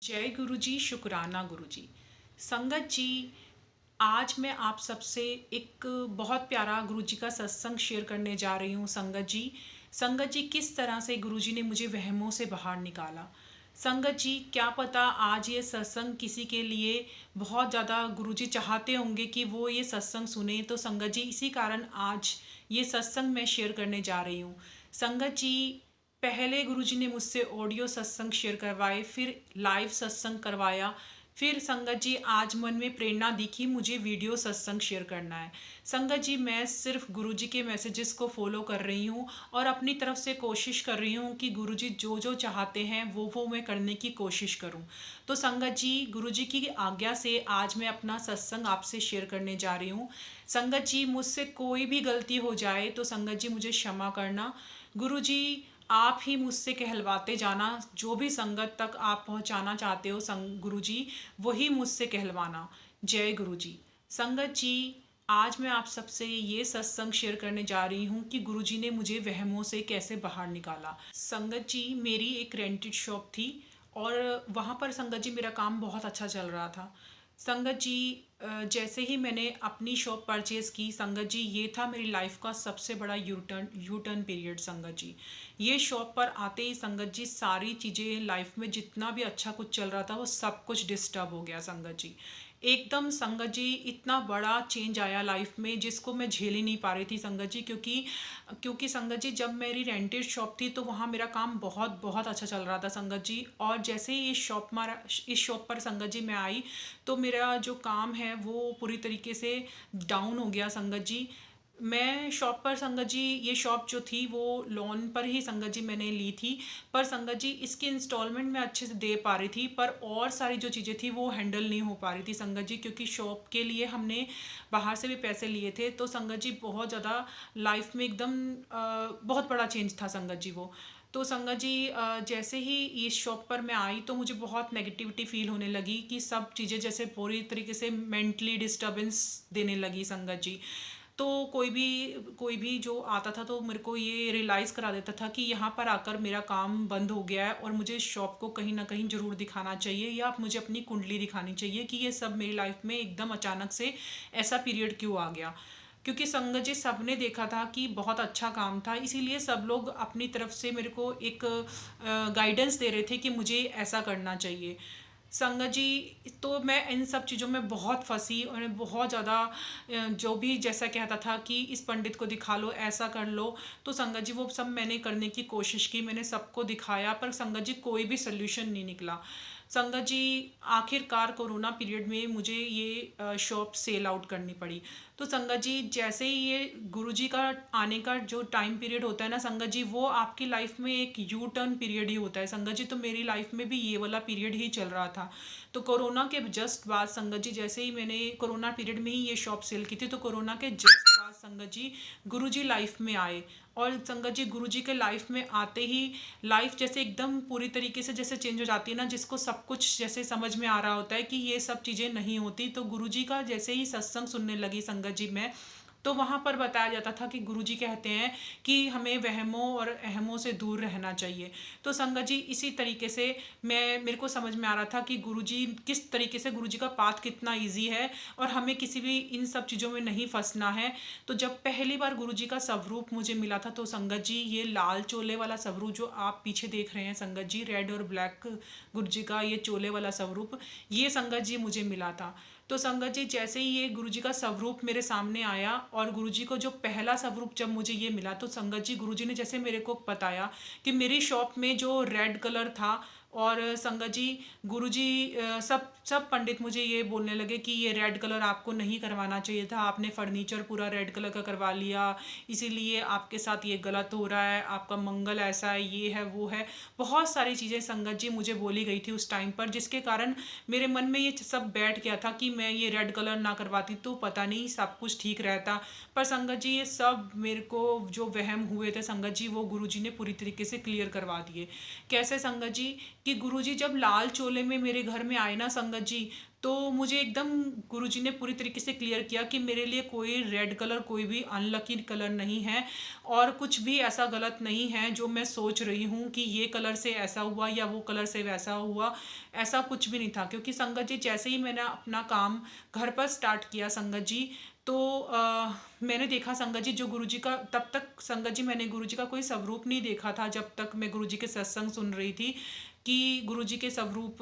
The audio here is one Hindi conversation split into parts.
जय गुरु जी, शुक्राना गुरु जी। संगत जी, आज मैं आप सबसे एक बहुत प्यारा गुरु जी का सत्संग शेयर करने जा रही हूँ। संगत जी किस तरह से गुरु जी ने मुझे वहमों से बाहर निकाला। संगत जी, क्या पता आज ये सत्संग किसी के लिए बहुत ज़्यादा गुरु जी चाहते होंगे कि वो ये सत्संग सुने। तो संगत जी, इसी कारण आज ये सत्संग मैं शेयर करने जा रही हूँ। संगत जी, पहले गुरुजी ने मुझसे ऑडियो सत्संग शेयर करवाए, फिर लाइव सत्संग करवाया। फिर संगत जी आज मन में प्रेरणा दिखी, मुझे वीडियो सत्संग शेयर करना है। संगत जी, मैं सिर्फ गुरुजी के मैसेजेस को फॉलो कर रही हूँ और अपनी तरफ से कोशिश कर रही हूँ कि गुरुजी जो जो चाहते हैं वो मैं करने की कोशिश करूँ। तो संगत जी, गुरुजी की आज्ञा से आज मैं अपना सत्संग आपसे शेयर करने जा रही हूँ। संगत जी, मुझसे कोई भी गलती हो जाए तो संगत जी मुझे क्षमा करना। गुरुजी, आप ही मुझसे कहलवाते जाना, जो भी संगत तक आप पहुंचाना चाहते हो गुरु जी, वही मुझसे कहलवाना। जय गुरु जी। संगत जी, आज मैं आप सबसे ये सत्संग शेयर करने जा रही हूँ कि गुरु जी ने मुझे वहमों से कैसे बाहर निकाला। संगत जी, मेरी एक रेंटेड शॉप थी और वहाँ पर संगत जी मेरा काम बहुत अच्छा चल रहा था। संगत जी, जैसे ही मैंने अपनी शॉप परचेज़ की संगत जी, ये था मेरी लाइफ का सबसे बड़ा यू टर्न पीरियड। संगत जी, ये शॉप पर आते ही संगत जी सारी चीज़ें लाइफ में जितना भी अच्छा कुछ चल रहा था वो सब कुछ डिस्टर्ब हो गया। संगत जी, एकदम संगत जी इतना बड़ा चेंज आया लाइफ में जिसको मैं झेल ही नहीं पा रही थी। संगत जी, क्योंकि क्योंकि संगत जी जब मेरी रेंटेड शॉप थी तो वहाँ मेरा काम बहुत बहुत अच्छा चल रहा था संगत जी। और जैसे ही इस शॉप पर संगत जी मैं आई तो मेरा जो काम है वो पूरी तरीके से डाउन हो गया। संगत जी, मैं शॉप पर संगत जी, ये शॉप जो थी वो लोन पर ही संगत जी मैंने ली थी। पर संगत जी इसकी इंस्टॉलमेंट मैं अच्छे से दे पा रही थी, पर और सारी जो चीज़ें थी वो हैंडल नहीं हो पा रही थी संगत जी, क्योंकि शॉप के लिए हमने बाहर से भी पैसे लिए थे। तो संगत जी बहुत ज़्यादा लाइफ में एकदम बहुत बड़ा चेंज था संगत जी वो। तो संगत जी, जैसे ही इस शॉप पर मैं आई तो मुझे बहुत नेगेटिविटी फील होने लगी कि सब चीज़ें जैसे पूरी तरीके से मेंटली डिस्टर्बेंस देने लगी संगत जी। तो कोई भी जो आता था तो मेरे को ये रियलाइज़ करा देता था कि यहाँ पर आकर मेरा काम बंद हो गया है और मुझे इस शॉप को कहीं ना कहीं ज़रूर दिखाना चाहिए या मुझे अपनी कुंडली दिखानी चाहिए कि ये सब मेरी लाइफ में एकदम अचानक से ऐसा पीरियड क्यों आ गया। क्योंकि संगत जी सबने देखा था कि बहुत अच्छा काम था, इसीलिए सब लोग अपनी तरफ से मेरे को एक गाइडेंस दे रहे थे कि मुझे ऐसा करना चाहिए। संगत जी, तो मैं इन सब चीज़ों में बहुत फंसी और बहुत ज़्यादा जो भी जैसा कहता था कि इस पंडित को दिखा लो, ऐसा कर लो। तो संगत जी वो सब मैंने करने की कोशिश की, मैंने सबको दिखाया, पर संगत जी कोई भी सोल्यूशन नहीं निकला। संगत जी, आखिरकार कोरोना पीरियड में मुझे ये शॉप सेल आउट करनी पड़ी। तो संगत जी जैसे ही ये गुरुजी का आने का जो टाइम पीरियड होता है ना संगत जी, वो आपकी लाइफ में एक यू टर्न पीरियड ही होता है संगत जी। तो मेरी लाइफ में भी ये वाला पीरियड ही चल रहा था। तो कोरोना के जस्ट बाद संगत जी, जैसे ही मैंने कोरोना पीरियड में ही ये शॉप सेल की थी, तो कोरोना के जस्ट बाद संगत जी गुरुजी लाइफ में आए। और संगत जी गुरुजी के लाइफ में आते ही लाइफ जैसे एकदम पूरी तरीके से जैसे चेंज हो जाती है ना, जिसको सब कुछ जैसे समझ में आ रहा होता है कि ये सब चीज़ें नहीं होती। तो गुरुजी का जैसे ही सत्संग सुनने लगी संगत जी मैं, तो वहाँ पर बताया जाता था कि गुरुजी कहते हैं कि हमें वहमों और अहमों से दूर रहना चाहिए। तो संगत जी इसी तरीके से मेरे को समझ में आ रहा था कि गुरुजी किस तरीके से, गुरुजी का पाथ कितना इजी है और हमें किसी भी इन सब चीज़ों में नहीं फंसना है। तो जब पहली बार गुरुजी का स्वरूप मुझे मिला था तो संगत जी ये लाल चोले वाला स्वरूप जो आप पीछे देख रहे हैं संगत जी, रेड और ब्लैक गुरुजी का ये चोले वाला स्वरूप, ये संगत जी मुझे मिला था। तो संगत जी जैसे ही ये गुरुजी का स्वरूप मेरे सामने आया और गुरुजी को जो पहला स्वरूप जब मुझे ये मिला, तो संगत जी गुरुजी ने जैसे मेरे को बताया कि मेरी शॉप में जो रेड कलर था, और संगत जी गुरुजी सब सब पंडित मुझे ये बोलने लगे कि ये रेड कलर आपको नहीं करवाना चाहिए था, आपने फर्नीचर पूरा रेड कलर का करवा लिया, इसीलिए आपके साथ ये गलत हो रहा है, आपका मंगल ऐसा है, ये है वो है। बहुत सारी चीज़ें संगत जी मुझे बोली गई थी उस टाइम पर, जिसके कारण मेरे मन में ये सब बैठ गया था कि मैं ये रेड कलर ना करवाती तो पता नहीं सब कुछ ठीक रहता। पर संगत जी ये सब मेरे को जो वहम हुए थे संगत जी, वो गुरुजी ने पूरी तरीके से क्लियर करवा दिए। कैसे संगत जी, कि गुरुजी जब लाल चोले में मेरे घर में आए ना संगत जी, तो मुझे एकदम गुरुजी ने पूरी तरीके से क्लियर किया कि मेरे लिए कोई रेड कलर, कोई भी अनलकी कलर नहीं है और कुछ भी ऐसा गलत नहीं है जो मैं सोच रही हूँ कि ये कलर से ऐसा हुआ या वो कलर से वैसा हुआ। ऐसा कुछ भी नहीं था, क्योंकि संगत जी जैसे ही मैंने अपना काम घर पर स्टार्ट किया संगत जी, तो मैंने देखा संगत जी, जो गुरुजी का, तब तक संगत जी मैंने गुरुजी का कोई स्वरूप नहीं देखा था जब तक मैं गुरुजी के सत्संग सुन रही थी, कि गुरुजी के स्वरूप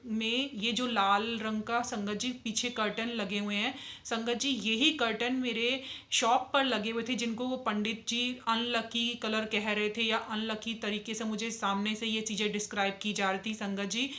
में ये जो लाल रंग का संगत जी पीछे कर्टन लगे हुए हैं संगत जी, यही कर्टन मेरे शॉप पर लगे हुए थे, जिनको वो पंडित जी अनलकी कलर कह रहे थे या अनलकी तरीके से मुझे सामने से ये चीज़ें डिस्क्राइब की जा रही थी संगत जी।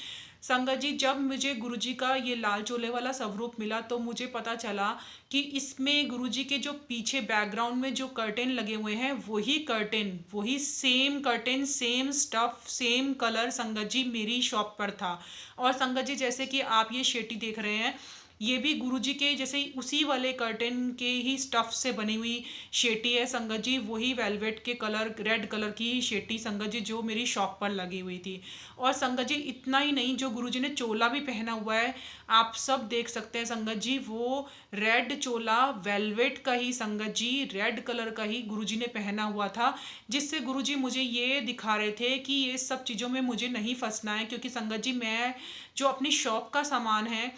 संगत जी जब मुझे गुरुजी का ये लाल चोले वाला स्वरूप मिला, तो मुझे पता चला कि इसमें गुरुजी के जो पीछे बैकग्राउंड में जो कर्टेन लगे हुए हैं, वही कर्टेन, वही same curtain, same stuff, same colour संगत जी मेरी शॉप पर था। और संगत जी जैसे कि आप ये शेटी देख रहे हैं, ये भी गुरुजी के जैसे ही उसी वाले कर्टेन के ही स्टफ से बनी हुई शेटी है संगत जी, वही वेलवेट के कलर, रेड कलर की ही शेटी संगत जी जो मेरी शॉप पर लगी हुई थी। और संगत जी इतना ही नहीं, जो गुरुजी ने चोला भी पहना हुआ है, आप सब देख सकते हैं संगत जी, वो रेड चोला वेलवेट का ही संगत जी, रेड कलर का ही गुरुजी ने पहना हुआ था, जिससे गुरुजी मुझे ये दिखा रहे थे कि ये सब चीज़ों में मुझे नहीं फंसना है, क्योंकि संगत जी मैं जो अपनी शॉप का सामान है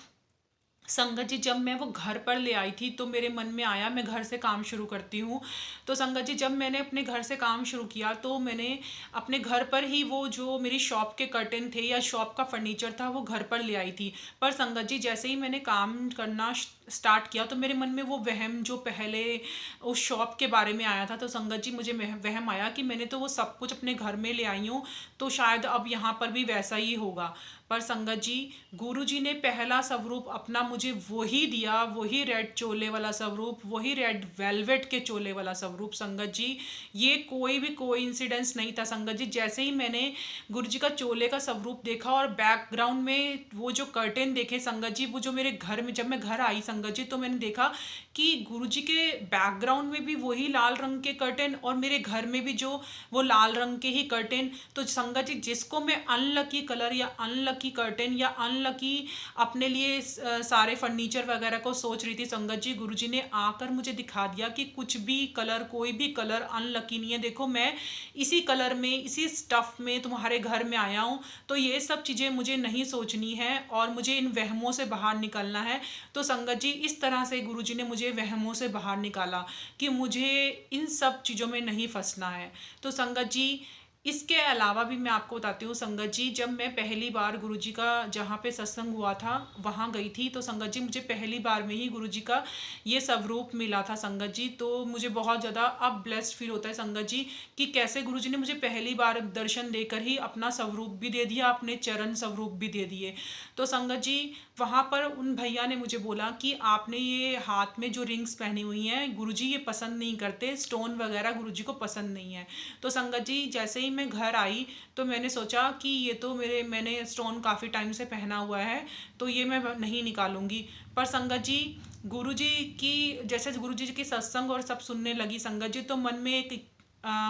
संगत जी, जब मैं वो घर पर ले आई थी तो मेरे मन में आया मैं घर से काम शुरू करती हूँ। तो संगत जी जब मैंने अपने घर से काम शुरू किया, तो मैंने अपने घर पर ही वो जो मेरी शॉप के कर्टेन थे या शॉप का फर्नीचर था वो घर पर ले आई थी। पर संगत जी जैसे ही मैंने काम करना स्टार्ट किया, तो मेरे मन में वो वहम जो पहले उस शॉप के बारे में आया था, तो संगत जी मुझे वहम आया कि मैंने तो वो सब कुछ अपने घर में ले आई हूँ, तो शायद अब यहाँ पर भी वैसा ही होगा। पर संगत जी गुरुजी ने पहला स्वरूप अपना मुझे वही दिया, वही रेड चोले वाला स्वरूप, वही रेड वेलवेट के चोले वाला स्वरूप संगत जी। ये कोई भी कोइंसिडेंस नहीं था संगत जी। जैसे ही मैंने गुरुजी का चोले का स्वरूप देखा और बैकग्राउंड में वो जो कर्टेन देखे संगत जी, वो जो मेरे घर में, जब मैं घर आई संगत जी, तो मैंने देखा कि गुरुजी के बैकग्राउंड में भी वही लाल रंग के कर्टेन और मेरे घर में भी जो वो लाल रंग के ही कर्टेन। तो संगत जी जिसको मैं अनलकी कलर या अनलकी कर्टेन या अनलकी अपने लिए सारे फर्नीचर वगैरह को सोच रही थी संगत जी, गुरुजी ने आकर मुझे दिखा दिया कि कुछ भी कलर, कोई भी कलर अनलकी नहीं है। देखो मैं इसी कलर में, इसी स्टफ में तुम्हारे घर में आया हूँ, तो ये सब चीज़ें मुझे नहीं सोचनी है और मुझे इन वहमों से बाहर निकलना है। तो संगत जी इस तरह से गुरुजी ने मुझे वहमों से बाहर निकाला कि मुझे इन सब चीज़ों में नहीं फंसना है। तो संगत जी इसके अलावा भी मैं आपको बताती हूँ संगत जी, जब मैं पहली बार गुरुजी का जहाँ पे सत्संग हुआ था वहाँ गई थी, तो संगत जी मुझे पहली बार में ही गुरुजी का ये स्वरूप मिला था संगत जी। तो मुझे बहुत ज़्यादा अब ब्लेस्ड फील होता है संगत जी कि कैसे गुरुजी ने मुझे पहली बार दर्शन देकर ही अपना स्वरूप भी दे दिया, अपने चरण स्वरूप भी दे दिए। तो संगत जी वहाँ पर उन भैया ने मुझे बोला कि आपने ये हाथ में जो रिंग्स पहनी हुई हैं, गुरुजी ये पसंद नहीं करते, स्टोन वगैरह गुरुजी को पसंद नहीं है। तो संगत जी जैसे ही मैं घर आई, तो मैंने सोचा कि ये तो मैंने स्टोन काफ़ी टाइम से पहना हुआ है, तो ये मैं नहीं निकालूंगी। पर संगत जी गुरुजी की, जैसे गुरुजी की सत्संग और सब सुनने लगी संगत जी, तो मन में एक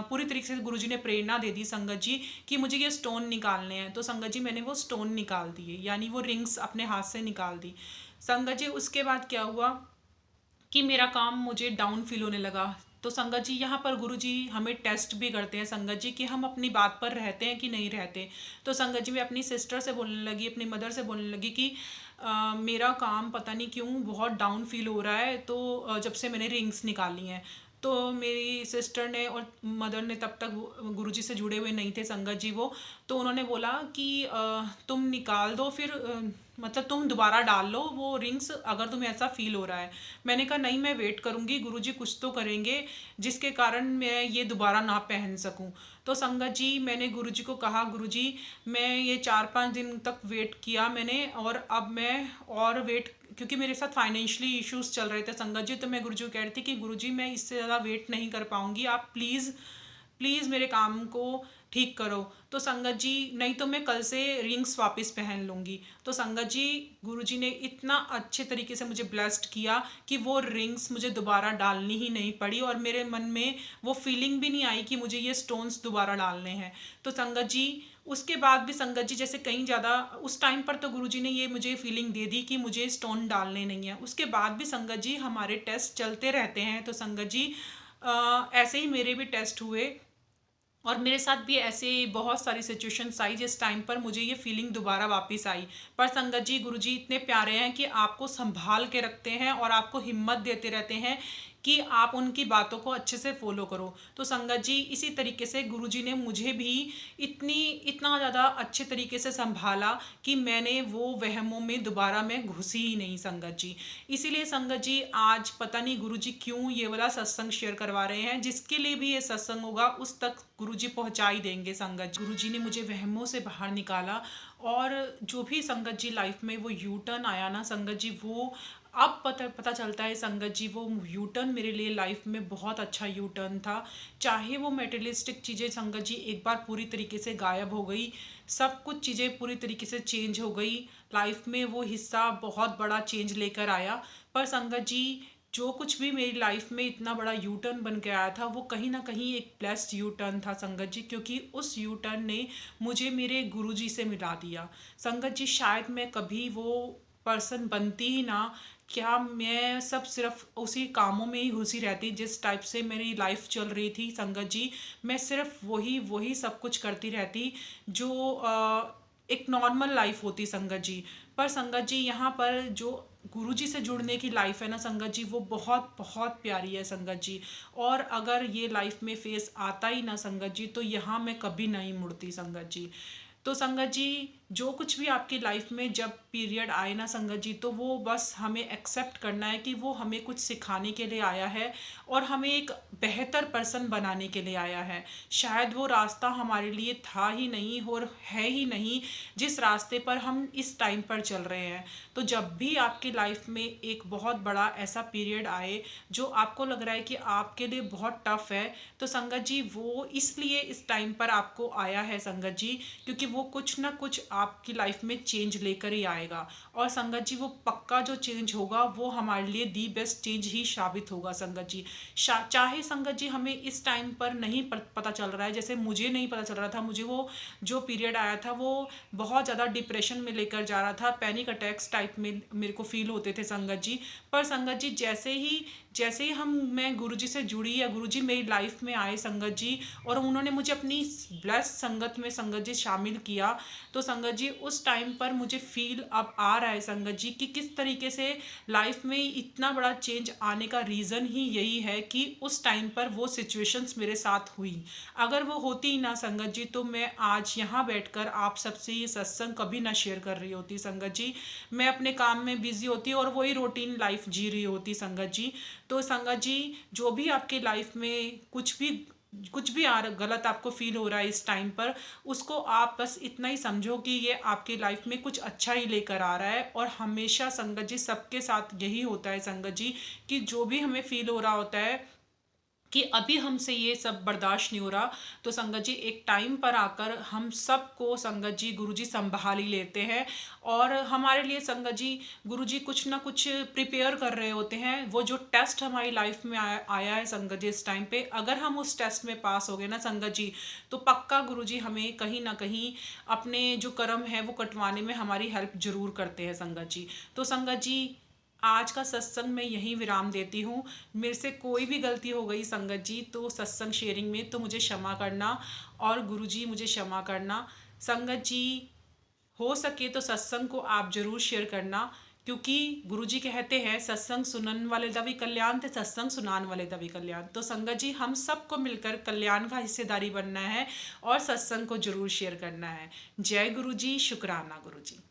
पूरी तरीके से गुरुजी ने प्रेरणा दे दी संगत जी कि मुझे ये स्टोन निकालने हैं। तो संगत जी मैंने वो स्टोन निकाल दिए, यानी वो रिंग्स अपने हाथ से निकाल दी संगत जी। उसके बाद क्या हुआ कि मेरा काम मुझे डाउन फील होने लगा। तो संगत जी यहाँ पर गुरुजी हमें टेस्ट भी करते हैं संगत जी कि हम अपनी बात पर रहते हैं कि नहीं रहते। तो संगत जी मैं अपनी सिस्टर से बोलने लगी, अपनी मदर से बोलने लगी कि मेरा काम पता नहीं क्यों बहुत डाउन फील हो रहा है, तो जब से मैंने रिंग्स निकाली हैं। तो मेरी सिस्टर ने और मदर ने, तब तक गुरुजी से जुड़े हुए नहीं थे संगत जी वो, तो उन्होंने बोला कि तुम निकाल दो फिर, मतलब तुम दोबारा डाल लो वो रिंग्स अगर तुम्हें ऐसा फील हो रहा है। मैंने कहा नहीं, मैं वेट करूँगी, गुरुजी कुछ तो करेंगे जिसके कारण मैं ये दोबारा ना पहन सकूँ। तो संगत जी मैंने गुरुजी को कहा, गुरुजी मैं ये 4-5 दिन तक वेट किया मैंने, और अब मैं और वेट, क्योंकि मेरे साथ फाइनेंशियली इश्यूज चल रहे थे संगत जी, तो मैं गुरुजी को कह रही थी कि गुरुजी मैं इससे ज़्यादा वेट नहीं कर पाऊँगी, आप प्लीज़ प्लीज़ मेरे काम को ठीक करो। तो संगत जी नहीं तो मैं कल से रिंग्स वापस पहन लूँगी। तो संगत जी गुरुजी ने इतना अच्छे तरीके से मुझे ब्लेस्ड किया कि वो रिंग्स मुझे दोबारा डालनी ही नहीं पड़ी, और मेरे मन में वो फीलिंग भी नहीं आई कि मुझे ये स्टोन्स दोबारा डालने हैं। तो संगत जी उसके बाद भी संगत जी जैसे कहीं ज़्यादा उस टाइम पर तो गुरुजी ने ये मुझे फीलिंग दे दी कि मुझे स्टोन डालने नहीं है। उसके बाद भी संगत जी हमारे टेस्ट चलते रहते हैं। तो संगत जी ऐसे ही मेरे भी टेस्ट हुए और मेरे साथ भी ऐसे बहुत सारी सिचुएशंस आई जिस टाइम पर मुझे ये फीलिंग दोबारा वापस आई। पर संगत जी गुरुजी इतने प्यारे हैं कि आपको संभाल के रखते हैं और आपको हिम्मत देते रहते हैं कि आप उनकी बातों को अच्छे से फॉलो करो। तो संगत जी इसी तरीके से गुरुजी ने मुझे भी इतना ज़्यादा अच्छे तरीके से संभाला कि मैंने वो वहमों में दोबारा मैं घुसी ही नहीं संगत जी। इसीलिए संगत जी आज पता नहीं गुरुजी क्यों ये वाला सत्संग शेयर करवा रहे हैं। जिसके लिए भी ये सत्संग होगा उस तक गुरुजी पहुंचा ही देंगे संगत जी। गुरुजी ने मुझे वहमों से बाहर निकाला और जो भी संगत जी लाइफ में वो यू टर्न आया ना संगत जी, वो अब पता चलता है संगत जी वो यू टर्न मेरे लिए लाइफ में बहुत अच्छा यू टर्न था। चाहे वो मेटेरियलिस्टिक चीज़ें संगत जी एक बार पूरी तरीके से गायब हो गई, सब कुछ चीज़ें पूरी तरीके से चेंज हो गई लाइफ में, वो हिस्सा बहुत बड़ा चेंज लेकर आया। पर संगत जी जो कुछ भी मेरी लाइफ में इतना बड़ा यू टर्न बन के आया था वो कहीं ना कहीं एक ब्लेस्ड यू टर्न था संगत जी, क्योंकि उस यू टर्न ने मुझे मेरे गुरुजी से मिला दिया संगत जी। शायद मैं कभी वो पर्सन बनती ही ना, क्या मैं सब सिर्फ उसी कामों में ही घुसी रहती जिस टाइप से मेरी लाइफ चल रही थी संगत जी। मैं सिर्फ वही वही सब कुछ करती रहती जो एक नॉर्मल लाइफ होती संगत जी। पर संगत जी यहाँ पर जो गुरुजी से जुड़ने की लाइफ है ना संगत जी, वो बहुत बहुत प्यारी है संगत जी। और अगर ये लाइफ में फेस आता ही ना संगत जी तो यहाँ मैं कभी नहीं मुड़ती संगत जी। तो संगत जी जो कुछ भी आपकी लाइफ में जब पीरियड आए ना संगत जी, तो वो बस हमें एक्सेप्ट करना है कि वो हमें कुछ सिखाने के लिए आया है और हमें एक बेहतर पर्सन बनाने के लिए आया है। शायद वो रास्ता हमारे लिए था ही नहीं और है ही नहीं जिस रास्ते पर हम इस टाइम पर चल रहे हैं। तो जब भी आपकी लाइफ में एक बहुत बड़ा ऐसा पीरियड आए जो आपको लग रहा है कि आपके लिए बहुत टफ है, तो संगत जी वो इसलिए इस टाइम पर आपको आया है संगत जी, क्योंकि वो कुछ ना कुछ आपकी लाइफ में चेंज लेकर ही आएगा। और संगत जी वो पक्का जो चेंज होगा वो हमारे लिए दी बेस्ट चेंज ही साबित होगा संगत जी। चाहे संगत जी हमें इस टाइम पर नहीं पता चल रहा है, जैसे मुझे नहीं पता चल रहा था, मुझे वो जो पीरियड आया था वो बहुत ज़्यादा डिप्रेशन में लेकर जा रहा था, पैनिक अटैक्स टाइप में मेरे को फील होते थे संगत जी। पर संगत जी जैसे ही मैं गुरुजी से जुड़ी या गुरुजी मेरी लाइफ में आए संगत जी और उन्होंने मुझे अपनी ब्लेस्ड संगत में संगत जी शामिल किया, तो संगत जी उस टाइम पर मुझे फील अब आ रहा है संगत जी कि किस तरीके से लाइफ में इतना बड़ा चेंज आने का रीज़न ही यही है कि उस टाइम पर वो सिचुएशंस मेरे साथ हुई। अगर वो होती ही ना संगत जी तो मैं आज यहाँ बैठकर आप सबसे ये सत्संग कभी ना शेयर कर रही होती संगत जी। मैं अपने काम में बिजी होती और वही रूटीन लाइफ जी रही होती संगत जी। तो संगत जी जो भी आपकी लाइफ में कुछ भी गलत आपको फील हो रहा है इस टाइम पर, उसको आप बस इतना ही समझो कि ये आपकी लाइफ में कुछ अच्छा ही लेकर आ रहा है। और हमेशा संगत जी सबके साथ यही होता है संगत जी कि जो भी हमें फील हो रहा होता है कि अभी हमसे ये सब बर्दाश्त नहीं हो रहा, तो संगत जी एक टाइम पर आकर हम सबको संगत जी गुरुजी संभाल ही लेते हैं। और हमारे लिए संगत जी गुरुजी कुछ ना कुछ प्रिपेयर कर रहे होते हैं। वो जो टेस्ट हमारी लाइफ में आया है संगत जी इस टाइम पे, अगर हम उस टेस्ट में पास हो गए ना संगत जी तो पक्का गुरुजी हमें कहीं ना कहीं अपने जो कर्म है वो कटवाने में हमारी हेल्प जरूर करते हैं संगत जी। तो संगत जी आज का सत्संग मैं यहीं विराम देती हूँ। मेरे से कोई भी गलती हो गई संगत जी तो सत्संग शेयरिंग में तो मुझे क्षमा करना और गुरुजी मुझे क्षमा करना। संगत जी हो सके तो सत्संग को आप जरूर शेयर करना, क्योंकि गुरुजी कहते हैं सत्संग सुनन वाले दा भी कल्याण थे सत्संग सुनान वाले दा भी कल्याण। तो संगत जी हम सबको मिलकर कल्याण का हिस्सेदारी बनना है और सत्संग को जरूर शेयर करना है। जय गुरुजी, शुक्राना गुरुजी।